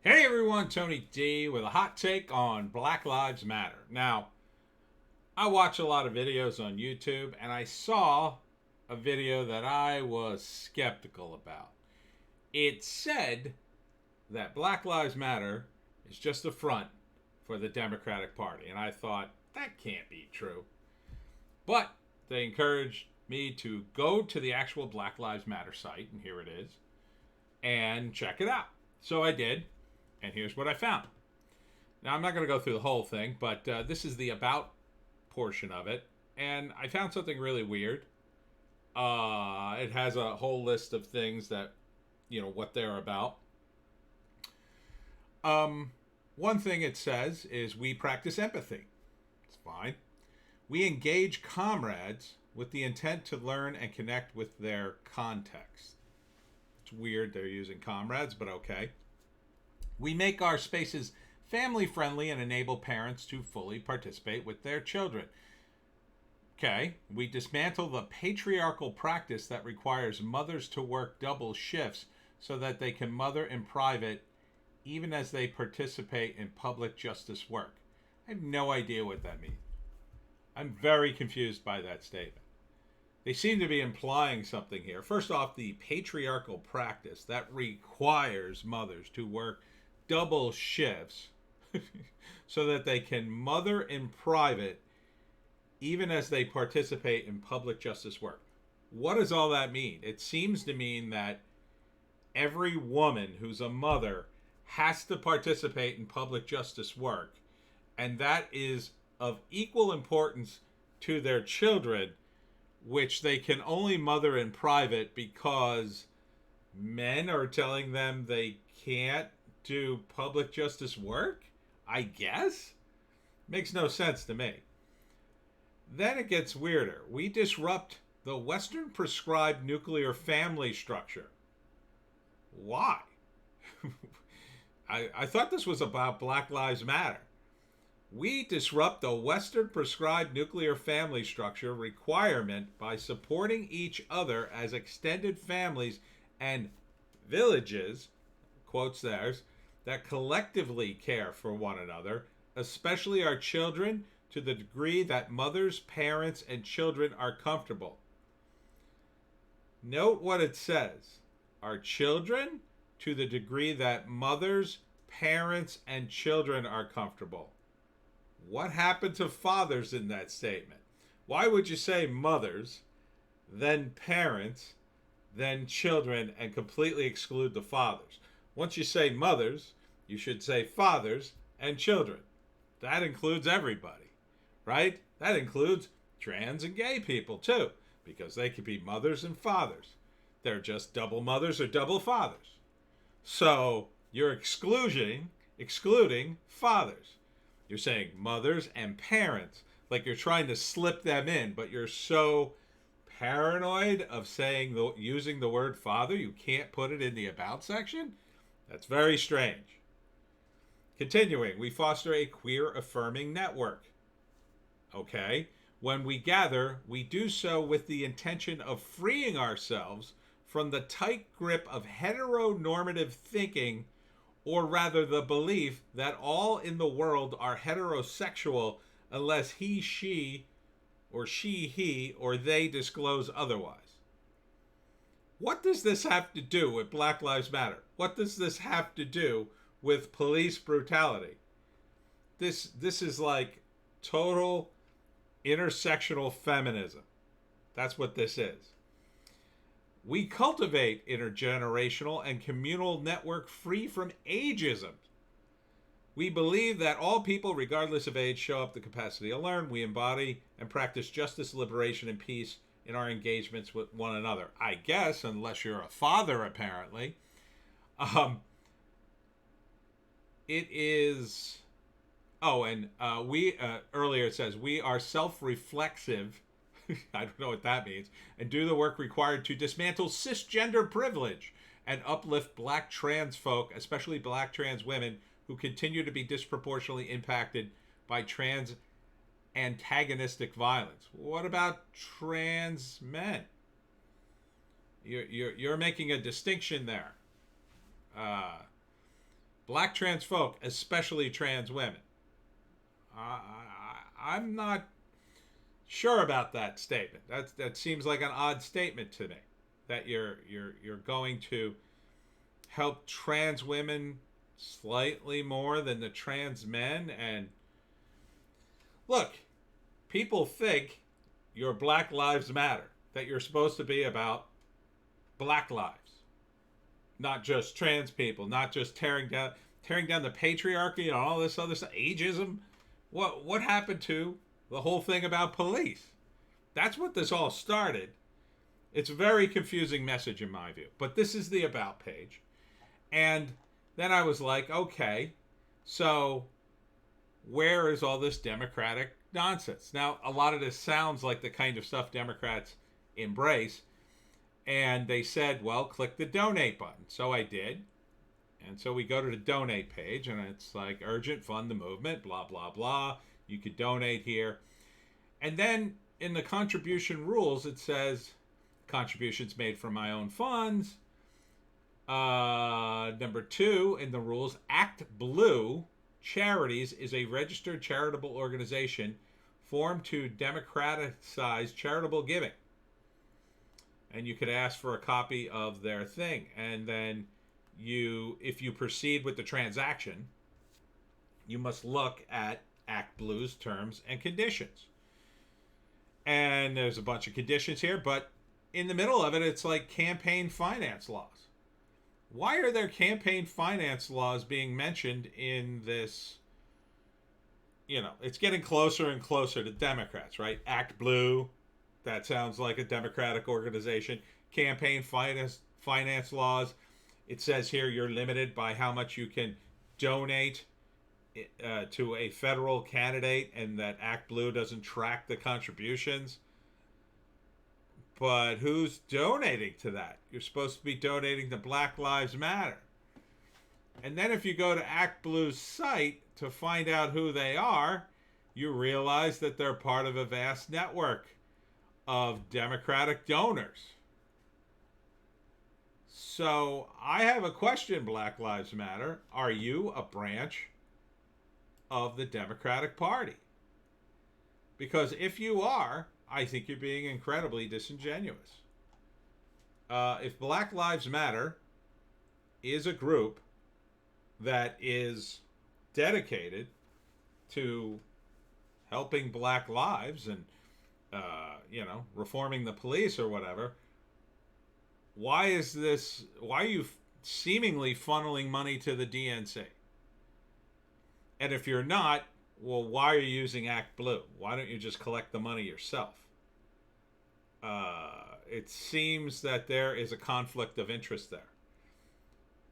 Hey everyone, Tony D with a hot take on Black Lives Matter. Now, I watch a lot of videos on YouTube and I saw a video that I was skeptical about. It said that Black Lives Matter is just a front for the Democratic Party, and I thought that can't be true. But they encouraged me to go to the actual Black Lives Matter site, and here it is, and check it out. So I did, and here's what I found. Now, I'm not going to go through the whole thing, but this is the about portion of it. And I found something really weird. It has a whole list of things that, what they're about. One thing it says is we practice empathy. It's fine. We engage comrades with the intent to learn and connect with their context. It's weird they're using comrades, but okay. We make our spaces family friendly and enable parents to fully participate with their children. Okay, we dismantle the patriarchal practice that requires mothers to work double shifts so that they can mother in private even as they participate in public justice work. I have no idea what that means. I'm very confused by that statement. They seem to be implying something here. First off, the patriarchal practice that requires mothers to work double shifts so that they can mother in private even as they participate in public justice work. What does all that mean? It seems to mean that every woman who's a mother has to participate in public justice work, and that is of equal importance to their children, which they can only mother in private because men are telling them they can't do public justice work? I guess? Makes no sense to me. Then it gets weirder. We disrupt the Western prescribed nuclear family structure. Why? I thought this was about Black Lives Matter. We disrupt the Western prescribed nuclear family structure requirement by supporting each other as extended families and villages, quotes theirs, that collectively care for one another, especially our children, to the degree that mothers, parents, and children are comfortable. Note what it says. Our children, to the degree that mothers, parents, and children are comfortable. What happened to fathers in that statement? Why would you say mothers, then parents, then children, and completely exclude the fathers? Once you say mothers, you should say fathers and children. That includes everybody, right? That includes trans and gay people too, because they could be mothers and fathers. They're just double mothers or double fathers. So you're excluding fathers. You're saying mothers and parents, like you're trying to slip them in, but you're so paranoid of using the word father, you can't put it in the about section? That's very strange. Continuing, we foster a queer affirming network. Okay, when we gather, we do so with the intention of freeing ourselves from the tight grip of heteronormative thinking, or rather the belief that all in the world are heterosexual unless he, she, he, or they disclose otherwise. What does this have to do with Black Lives Matter? What does this have to do with police brutality? This is like total intersectional feminism. That's what this is. We cultivate intergenerational and communal network free from ageism. We believe that all people, regardless of age, show up the capacity to learn. We embody and practice justice, liberation, and peace in our engagements with one another. I guess, unless you're a father, apparently. It is... Oh, and earlier it says, we are self-reflexive. I don't know what that means. And do the work required to dismantle cisgender privilege and uplift black trans folk, especially black trans women, who continue to be disproportionately impacted by trans antagonistic violence. What about trans men? You're making a distinction there. Black trans folk, especially trans women. I'm not sure about that statement. That seems like an odd statement to me. That you're going to help trans women slightly more than the trans men. And look, people think your Black Lives Matter, that you're supposed to be about black lives, not just trans people, not just tearing down the patriarchy and all this other stuff, ageism. What happened to the whole thing about police? That's what this all started. It's a very confusing message in my view. But this is the about page. And then I was like, okay, so where is all this Democratic nonsense? Now, a lot of this sounds like the kind of stuff Democrats embrace. And they said, well, click the donate button. So I did. And so we go to the donate page, and it's like urgent, fund the movement, blah, blah, blah. You could donate here. And then in the contribution rules, it says contributions made from my own funds. Number 2 in the rules, Act Blue Charities is a registered charitable organization formed to democratize charitable giving. And you could ask for a copy of their thing. And then if you proceed with the transaction, you must look at Act Blue's terms and conditions. And there's a bunch of conditions here, but in the middle of it, it's like campaign finance laws. Why are there campaign finance laws being mentioned in this? It's getting closer and closer to Democrats, right? Act Blue, that sounds like a Democratic organization. Campaign finance laws. It says here you're limited by how much you can donate to a federal candidate, and that Act Blue doesn't track the contributions. But who's donating to that? You're supposed to be donating to Black Lives Matter. And then if you go to Act Blue's site to find out who they are, you realize that they're part of a vast network of Democratic donors. So I have a question, Black Lives Matter. Are you a branch of the Democratic Party? Because if you are, I think you're being incredibly disingenuous. If Black Lives Matter is a group that is dedicated to helping black lives and, reforming the police or whatever, why are you seemingly funneling money to the DNC? And if you're not, well, why are you using Act Blue? Why don't you just collect the money yourself? It seems that there is a conflict of interest there.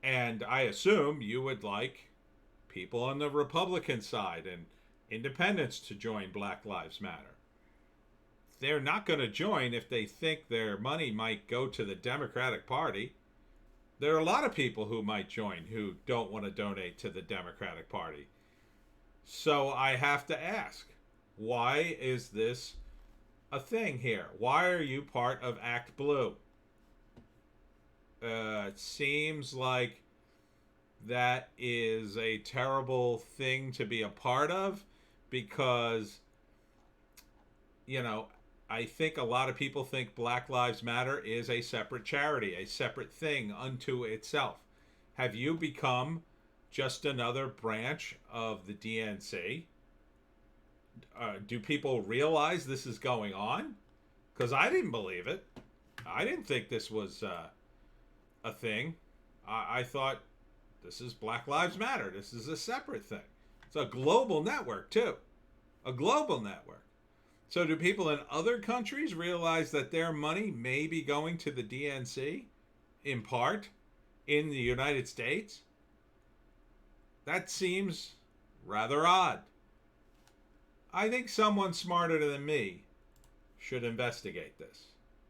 And I assume you would like people on the Republican side and independents to join Black Lives Matter. They're not going to join if they think their money might go to the Democratic Party. There are a lot of people who might join who don't want to donate to the Democratic Party. So I have to ask, why is this a thing here? Why are you part of Act Blue? It seems like that is a terrible thing to be a part of because, I think a lot of people think Black Lives Matter is a separate charity, a separate thing unto itself. Have you become just another branch of the DNC? Do people realize this is going on? Because I didn't believe it. I didn't think this was a thing. I thought this is Black Lives Matter. This is a separate thing. It's a global network, too. A global network. So do people in other countries realize that their money may be going to the DNC, in part, in the United States? That seems rather odd. I think someone smarter than me should investigate this.